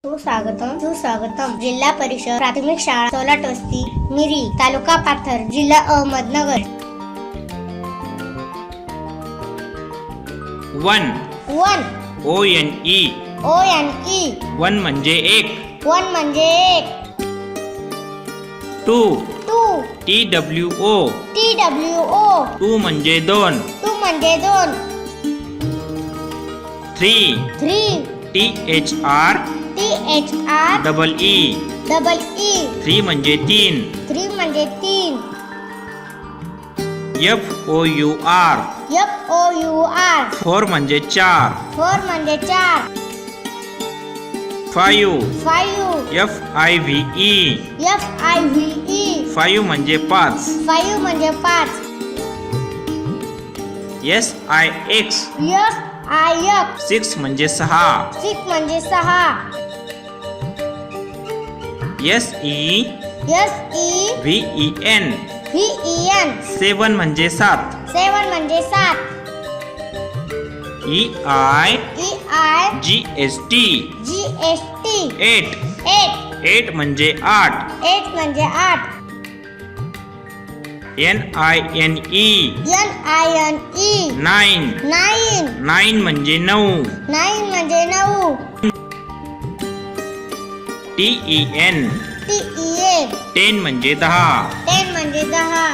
सुस्वागतम जिल्हा परिषद प्राथमिक शाळा सोलाट वस्ती मिरी तालुका पाथर जिल्हा Ahmednagar. One one ONE ONE one म्हणजे एक। वन म्हणजे एक। Two two TWO TWO two म्हणजे दोन। टू म्हणजे दोन। Three three THR THR EE three म्हणजे तीन। थ्री म्हणजे तीन। FOUR FOUR फोर म्हणजे चार। फोर म्हणजे चार। Five five FIVE FIVE five म्हणजे पाच। फाईव्ह म्हणजे पाच। SIX SIX सिक्स म्हणजे सहा। सिक्स म्हणजे सहा। SEVEN VEN सेवन म्हणजे सात। सेवन म्हणजे सात। EIGST GST eight eight eight म्हणजे आठ। एट म्हणजे आठ। NINE NINE nine nine nine म्हणजे नऊ। नाईन म्हणजे नऊ। TEN TEN टेन म्हणजे दहा। टेन म्हणजे दहा।